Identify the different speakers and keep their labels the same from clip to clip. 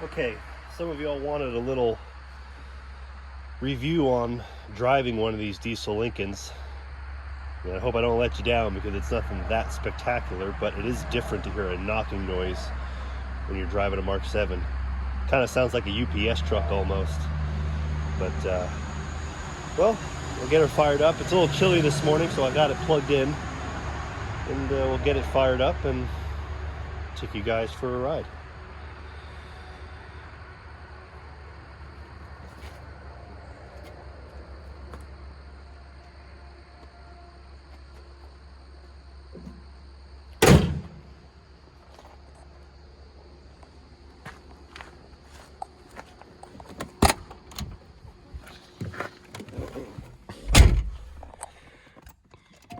Speaker 1: Okay, some of y'all wanted a little review on driving one of these diesel Lincolns. And I hope I don't let you down because it's nothing that spectacular, but it is different to hear a knocking noise when you're driving a Mark VII. Kind of sounds like a UPS truck almost. But, well, we'll get her fired up. It's a little chilly this morning, so I got it plugged in. And we'll get it fired up and take you guys for a ride.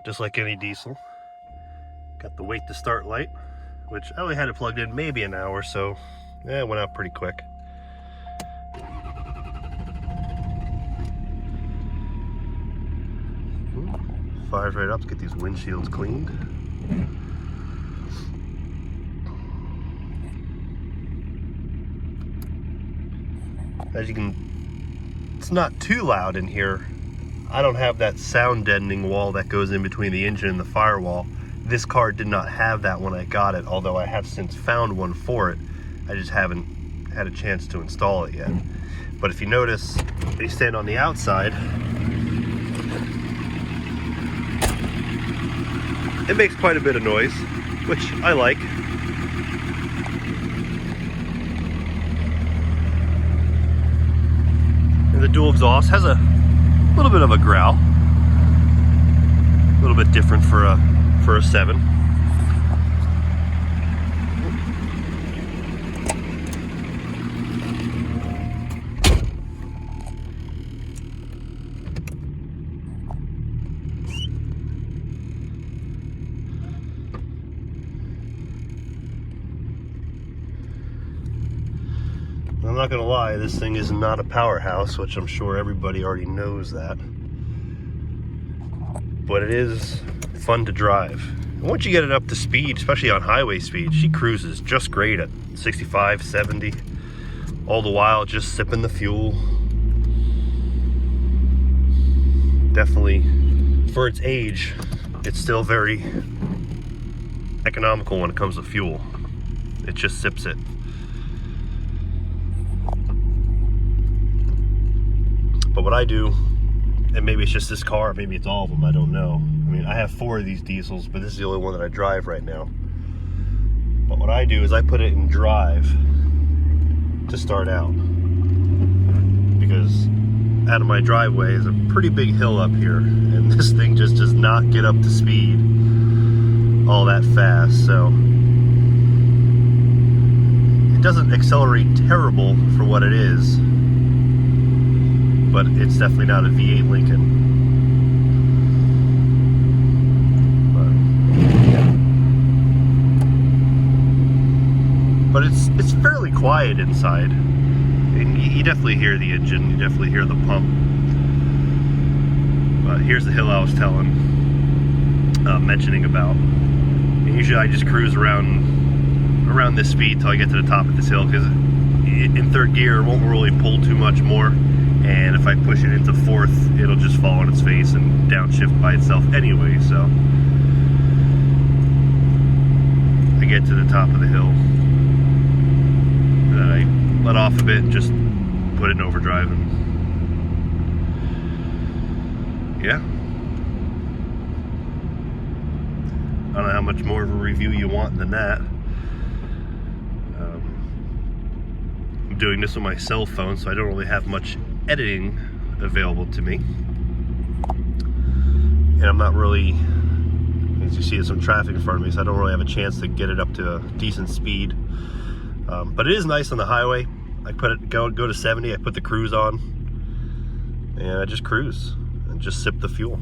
Speaker 1: Just like any diesel, got the wait to start light, which I only had it plugged in maybe an hour, so it went out pretty quick. Fires right up to get these windshields cleaned. As you can, it's not too loud in here. I don't have that sound deadening wall that goes in between the engine and the firewall. This car did not have that when I got it, although I have since found one for it. I just haven't had a chance to install it yet. But if you notice, they stand on the outside. It makes quite a bit of noise, which I like. And the dual exhaust has a little bit of a growl, a little bit different for a 7. I'm not gonna lie, this thing is not a powerhouse, which I'm sure everybody already knows that. But it is fun to drive. And once you get it up to speed, especially on highway speed, she cruises just great at 65, 70. All the while just sipping the fuel. Definitely, for its age, it's still very economical when it comes to fuel. It just sips it. But what I do, and maybe it's just this car, maybe it's all of them, I don't know. I mean, I have 4 of these diesels, but this is the only one that I drive right now. But what I do is I put it in drive to start out. Because out of my driveway is a pretty big hill up here, and this thing just does not get up to speed all that fast, so it doesn't accelerate terrible for what it is. But it's definitely not a V8 Lincoln. But it's fairly quiet inside. And you definitely hear the engine, you definitely hear the pump. But here's the hill I was mentioning about. And usually I just cruise around this speed till I get to the top of this hill, because in 3rd gear it won't really pull too much more. And if I push it into 4th, it'll just fall on its face and downshift by itself anyway, so I get to the top of the hill, and then I let off a bit and just put it in overdrive, and yeah. I don't know how much more of a review you want than that. I'm doing this on my cell phone, so I don't really have much editing available to me, and I'm not really, as you see, there's some traffic in front of me, so I don't really have a chance to get it up to a decent speed. But it is nice on the highway. I put it go to 70. I put the cruise on, and I just cruise and just sip the fuel.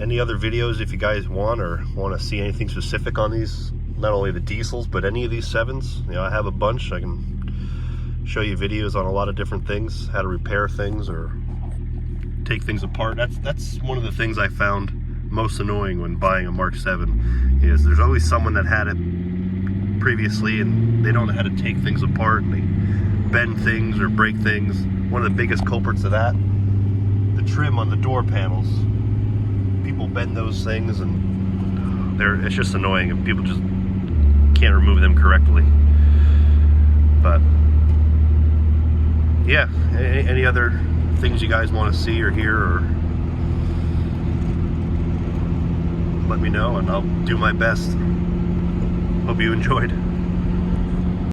Speaker 1: Any other videos if you guys want, or want to see anything specific on these, not only the diesels but any of these 7s, you know, I have a bunch. I can show you videos on a lot of different things, how to repair things or take things apart. That's one of the things I found most annoying when buying a Mark VII, is there's always someone that had it previously, and they don't know how to take things apart, and they bend things or break things. One of the biggest culprits of that, the trim on the door panels. People bend those things, and it's just annoying if people just can't remove them correctly. But yeah, any other things you guys want to see or hear, or let me know and I'll do my best. Hope you enjoyed.